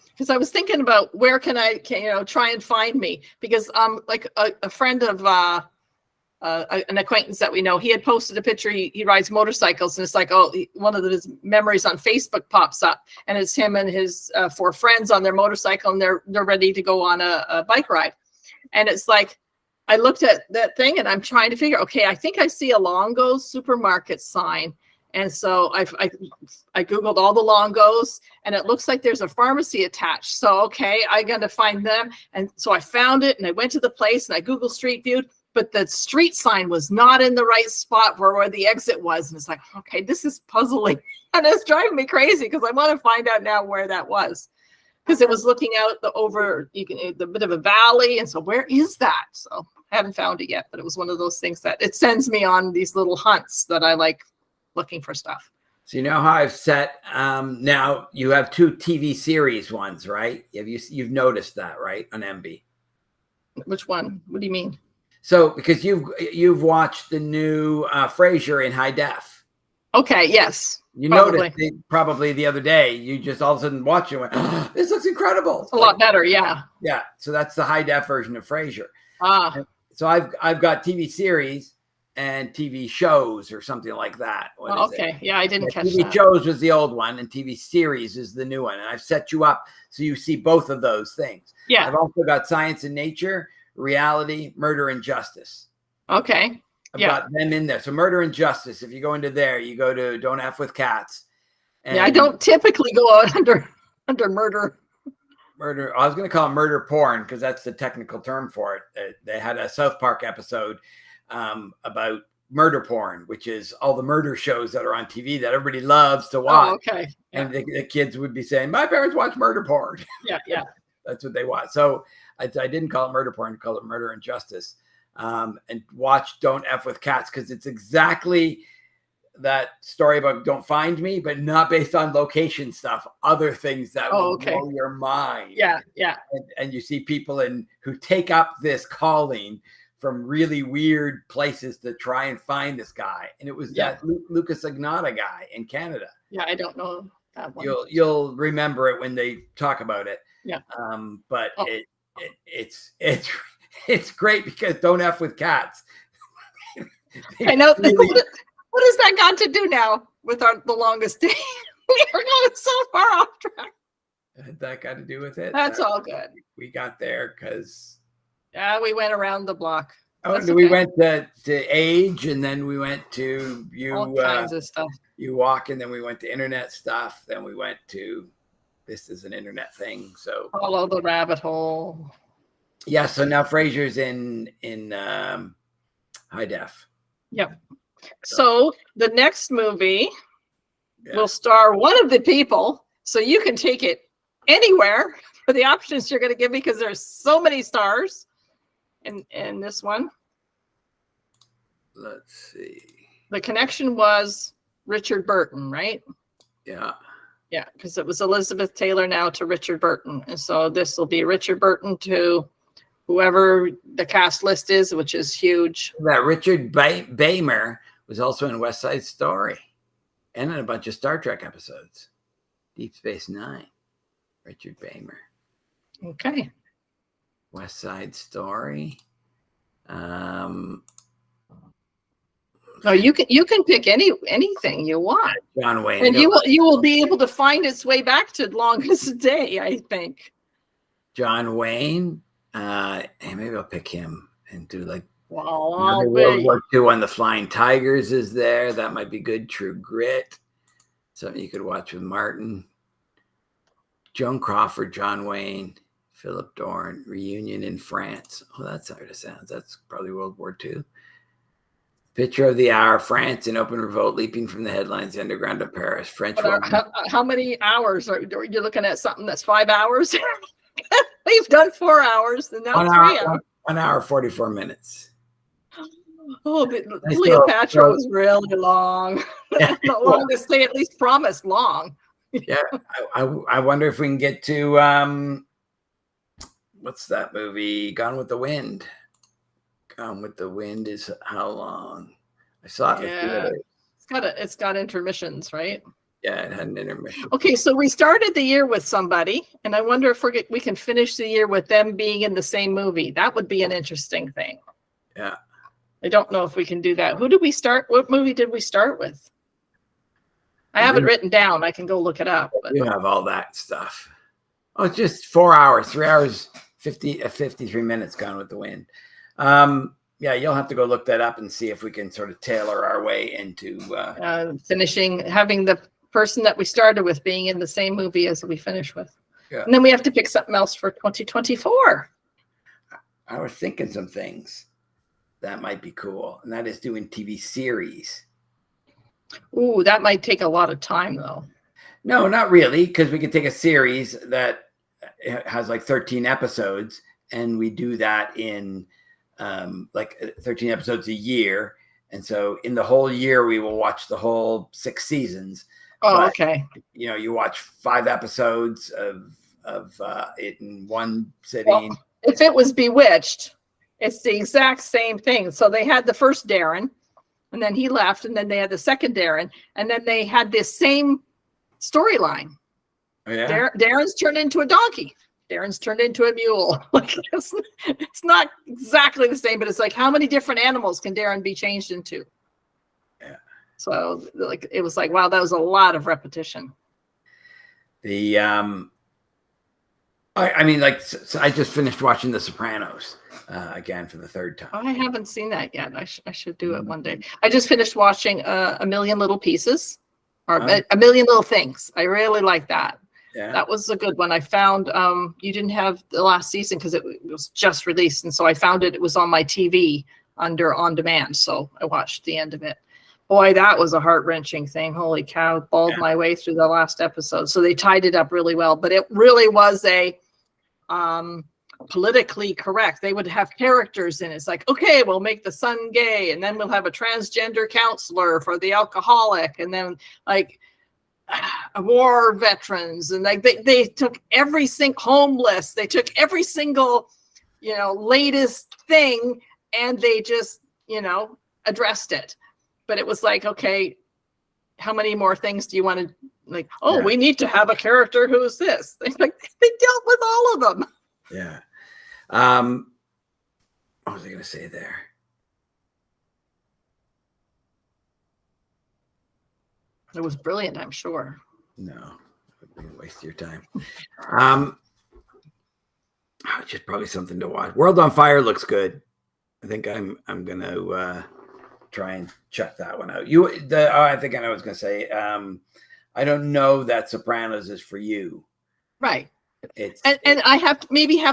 Because I was thinking about where can I try and find me, because like a friend of an acquaintance that we know, he had posted a picture. He rides motorcycles, and it's like, one of his memories on Facebook pops up, and it's him and his 4 friends on their motorcycle, and they're ready to go on a bike ride. And it's like, I looked at that thing and I'm trying to figure, okay, I think I see a Longo's supermarket sign. And so I Googled all the Longo's, and it looks like there's a pharmacy attached. So, okay, I'm going to find them. And so I found it, and I went to the place and I Googled Street View, but the street sign was not in the right spot where the exit was. And it's like, okay, this is puzzling. And it's driving me crazy because I want to find out now where that was. Because it was looking out the bit of a valley. And so where is that? So I haven't found it yet, but it was one of those things that it sends me on these little hunts that I like looking for stuff. So you know how I've set, now you have 2 TV series ones, right? You've noticed that, right? On MB. Which one? What do you mean? So because you've watched the new Frasier in high def. Okay. Yes. You noticed probably the other day, you just all of a sudden watch it and went, oh, this looks incredible. It's a lot better, yeah. Yeah, so that's the high def version of Frasier. So I've got TV series and TV shows or something like that. Okay, yeah, I didn't catch TV that. shows was the old one, and TV series is the new one. And I've set you up so you see both of those things. Yeah. I've also got Science and Nature, Reality, Murder and Justice. Okay. I've got them in there. So Murder and Justice, if you go into there, you go to Don't F with Cats. And I don't typically go out under murder. murder. I was going to call it murder porn because that's the technical term for it. They had a South Park episode about murder porn, which is all the murder shows that are on TV that everybody loves to watch. Oh, okay. Yeah. And the kids would be saying, "My parents watch murder porn." Yeah. That's what they watch. So I didn't call it murder porn, I call it murder and justice. And watch Don't F with Cats because it's exactly that story about Don't Find Me, but not based on location stuff, other things that will blow your mind. Yeah. And you see people who take up this calling from really weird places to try and find this guy. And it was that Lucas Ignata guy in Canada. Yeah, I don't know that one. You'll remember it when they talk about it. Yeah. But it's great because Don't F with Cats. I know. What has that got to do now with the longest day? We are going so far off track. Had that got to do with it? That's all good. We got there because we went around the block. We went to age, and then we went to all kinds of stuff. You walk, and then we went to internet stuff. Then we went to this is an internet thing. So follow the rabbit hole. Yeah. So now Frasier's in high def. Yep. So the next movie will star one of the people, so you can take it anywhere for the options you're going to give me because there's so many stars in this one. Let's see. The connection was Richard Burton, right? Yeah. Yeah, because it was Elizabeth Taylor now to Richard Burton. And so this will be Richard Burton to whoever the cast list is, which is huge. That Richard Beymer was also in West Side Story and in a bunch of Star Trek episodes. Deep Space Nine. Richard Beymer. Okay. West Side Story. No, you can pick anything you want. John Wayne. And you will be able to find its way back to Longest Day, I think. John Wayne. Hey, maybe I'll pick him and do like World War II on the Flying Tigers is there. That might be good. True Grit. Something you could watch with Martin. Joan Crawford, John Wayne, Philip Dorn, Reunion in France. Oh, that's how it sounds. That's probably World War II. Picture of the hour, France in open revolt, leaping from the headlines, the underground of Paris. French. How many hours are you looking at? Something that's 5 hours? We've done 4 hours, and now 3 hours. 1 hour, 44 minutes. Oh, but Cleopatra was really long. Yeah. The Longest Day at least promised long. Yeah, I wonder if we can get to what's that movie? Gone with the Wind. Gone with the Wind is how long? I saw it. Yeah, it's got intermissions, right? Yeah, it had an intermission. Okay, so we started the year with somebody, and I wonder if we can finish the year with them being in the same movie. That would be an interesting thing. Yeah. I don't know if we can do that. Who did we start? What movie did we start with? I have it written down. I can go look it up. But. You have all that stuff. Oh, it's just 4 hours, 3 hours, 53 minutes Gone with the Wind. Yeah, you'll have to go look that up and see if we can sort of tailor our way into having the person that we started with being in the same movie as we finish with. Yeah. And then we have to pick something else for 2024. I was thinking some things that might be cool, and that is doing TV series. Ooh, that might take a lot of time, though. No, not really, because we could take a series that has like 13 episodes, and we do that in like 13 episodes a year. And so in the whole year, we will watch the whole 6 seasons. Oh, but, okay. You know, you watch 5 episodes of it in one sitting. Well, if it was Bewitched, it's the exact same thing. So they had the first Darren, and then he left, and then they had the second Darren, and then they had this same storyline. Oh, yeah? Darren's turned into a donkey. Darren's turned into a mule. Like it's not exactly the same, but it's like, how many different animals can Darren be changed into? Yeah. So like it was like, wow, that was a lot of repetition. The I mean, like, so I just finished watching The Sopranos again for the 3rd time. I haven't seen that yet. I should do it one day. I just finished watching A Million Little Pieces, or A Million Little Things. I really like that. Yeah. That was a good one. I found you didn't have the last season because it was just released, and so I found it. It was on my TV under on demand, so I watched the end of it. Boy, that was a heart-wrenching thing. Holy cow, bawled my way through the last episode. So they tied it up really well, but it really was a politically correct. They would have characters in it. It's like, okay, we'll make the son gay, and then we'll have a transgender counselor for the alcoholic, and then like war veterans, and like they took every single homeless. They took every single, latest thing, and they just, addressed it. But it was like, okay, how many more things do you want to like? Oh, we need to have a character who's this. They dealt with all of them. Yeah. What was I going to say there? It was brilliant, I'm sure. No, it would be a waste of your time. Just probably something to watch. World on Fire looks good. I think I'm gonna try and check that one out. I think I know what I was gonna say. I don't know that Sopranos is for you. Right. And I have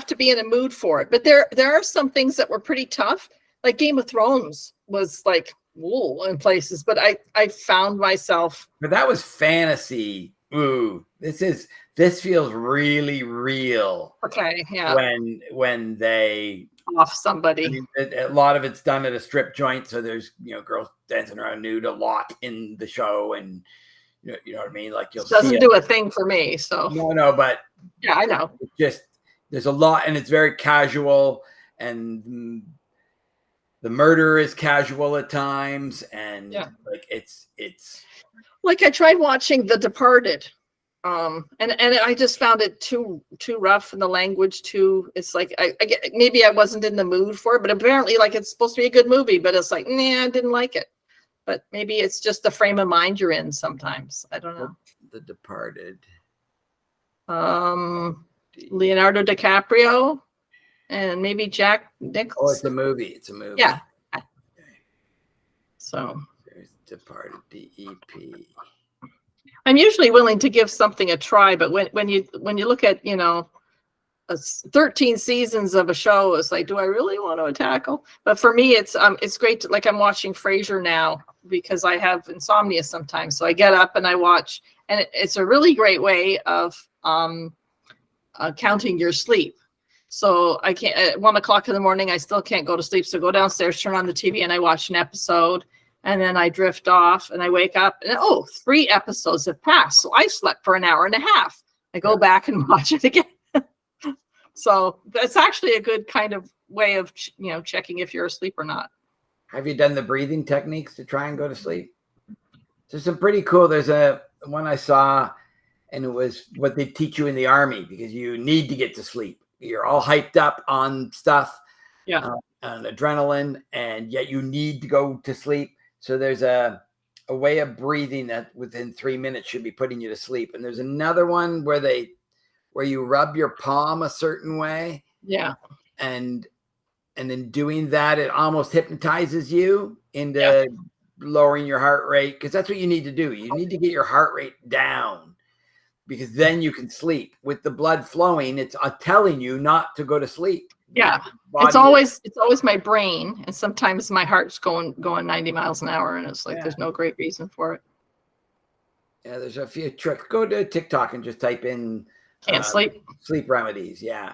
to be in a mood for it. But there are some things that were pretty tough. Like Game of Thrones was like wool in places, but I found myself. But that was fantasy. Ooh, this feels really real. Okay, yeah. When they off somebody. I mean, a lot of it's done at a strip joint, so there's girls dancing around nude a lot in the show, and you know what I mean. Like it doesn't do a thing for me. So no, but yeah, I know. Just there's a lot, and it's very casual, and the murder is casual at times, and like it's like I tried watching The Departed, and I just found it too rough, and the language too. It's like I get, maybe I wasn't in the mood for it, but apparently like it's supposed to be a good movie, but it's like I didn't like it. But maybe it's just the frame of mind you're in sometimes. I don't know. The Departed. Leonardo DiCaprio and maybe Jack Nicholson. Oh, it's a movie. Yeah. Okay. So there's Departed, DEP. I'm usually willing to give something a try, but when you look at 13 seasons of a show, it's like, do I really want to tackle? But for me, it's great. Like I'm watching Frasier now because I have insomnia sometimes, so I get up and I watch, and it's a really great way of counting your sleep. So I can't at 1 o'clock in the morning, I still can't go to sleep. So go downstairs, turn on the TV, and I watch an episode, and then I drift off and I wake up and 3 episodes have passed. So I slept for an hour and a half. I go back and watch it again. So that's actually a good kind of way of, checking if you're asleep or not. Have you done the breathing techniques to try and go to sleep? There's some pretty cool. There's one I saw, and it was what they teach you in the Army, because you need to get to sleep. You're all hyped up on stuff, on adrenaline, and yet you need to go to sleep. So there's a way of breathing that within 3 minutes should be putting you to sleep. And there's another one where you rub your palm a certain way. Yeah. And in doing that, it almost hypnotizes you into lowering your heart rate, because that's what you need to do. You need to get your heart rate down, because then you can sleep. With the blood flowing, it's telling you not to go to sleep. Yeah. It's always my brain, and sometimes my heart's going 90 miles an hour, and it's like there's no great reason for it. Yeah, there's a few tricks. Go to TikTok and just type in can't sleep remedies. Yeah.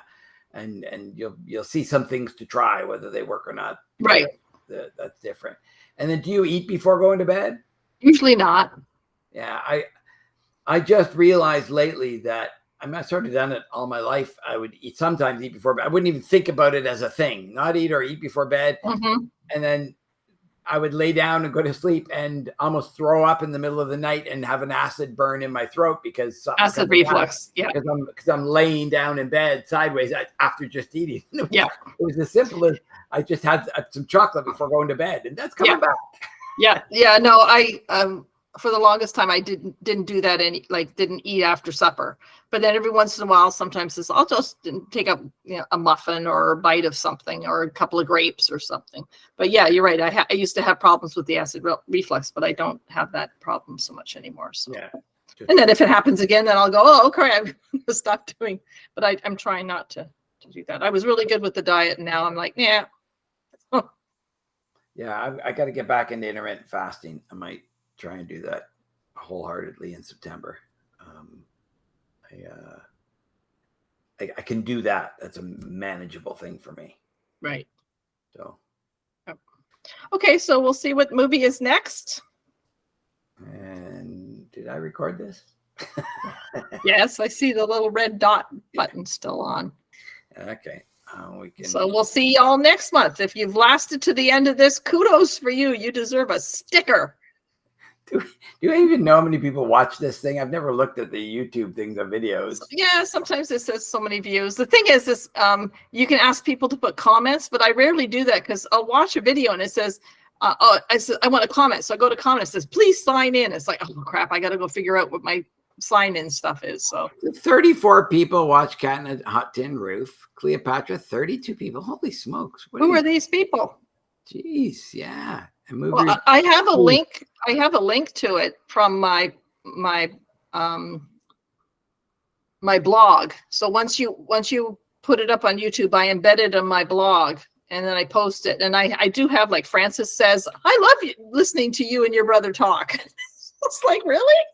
And you'll see some things to try, whether they work or not. Right. That's different. And then do you eat before going to bed? Usually not. Yeah. I just realized lately that I sort of done it all my life. I would sometimes eat before bed. I wouldn't even think about it as a thing, not eat or eat before bed. Mm-hmm. And then I would lay down and go to sleep and almost throw up in the middle of the night and have an acid burn in my throat because acid reflux. Yeah. Because I'm laying down in bed sideways after just eating. Yeah. It was as simple as I just had some chocolate before going to bed, and that's coming back. Yeah. Yeah. No, I, for the longest time, I didn't do that. Didn't eat after supper, but then every once in a while, sometimes I'll just take up a muffin or a bite of something or a couple of grapes or something. But yeah, you're right. I used to have problems with the acid reflux, but I don't have that problem so much anymore. So And then if it happens again, then I'll go, oh, okay, I'm gonna stop doing. But I'm trying not to do that. I was really good with the diet, and now I'm like, yeah. Yeah, I got to get back into intermittent fasting. I might try and do that wholeheartedly in September. I can do that. That's a manageable thing for me. Right. So. Okay, so we'll see what movie is next. And did I record this? Yes, I see the little red dot button still on. Okay. We can. So we'll see y'all next month. If you've lasted to the end of this, kudos for you. You deserve a sticker. Do you even know how many people watch this thing? I've never looked at the YouTube things of videos. Yeah, sometimes it says so many views. The thing is you can ask people to put comments, but I rarely do that because I'll watch a video and it says, I want a comment. So I go to comment. It says, please sign in. It's like, oh crap, I got to go figure out what my sign in stuff is. So 34 people watch Cat in a Hot Tin Roof. Cleopatra, 32 people. Holy smokes. Who are these people? Jeez, yeah. Well, I have a link. I have a link to it from my blog. So once you put it up on YouTube, I embed it on my blog and then I post it. And I do have, like, Francis says, I love you listening to you and your brother talk. It's like, really?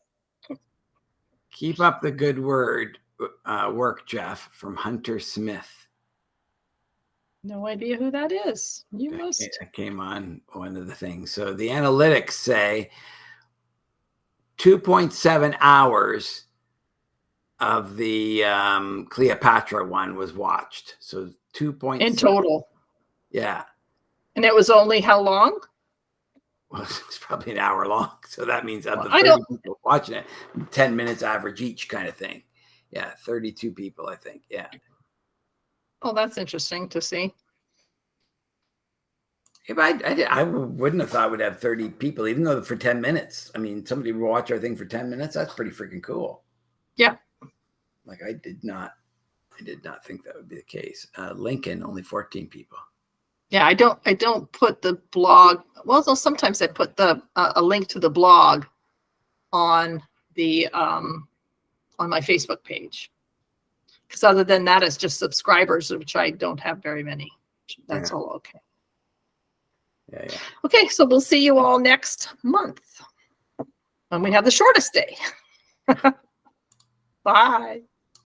Keep up the good work, Jeff, from Hunter Smith. No idea who that is. You must. It came on one of the things. So the analytics say 2.7 hours of the Cleopatra one was watched. So 2.7 in total. Yeah. And it was only how long? Well, it's probably an hour long. So that means of the 30 people watching it, 10 minutes average each kind of thing. Yeah, 32 people, I think. Yeah. Oh, that's interesting to see. If I wouldn't have thought we'd have 30 people, even though for 10 minutes. I mean, somebody would watch our thing for 10 minutes. That's pretty freaking cool. Yeah. Like I did not think that would be the case. Lincoln, only 14 people. Yeah, I don't put the blog. Well, sometimes I put a link to the blog on the on my Facebook page. Because other than that, it's just subscribers, which I don't have very many. That's all okay. Yeah. Okay, so we'll see you all next month when we have the shortest day. Bye.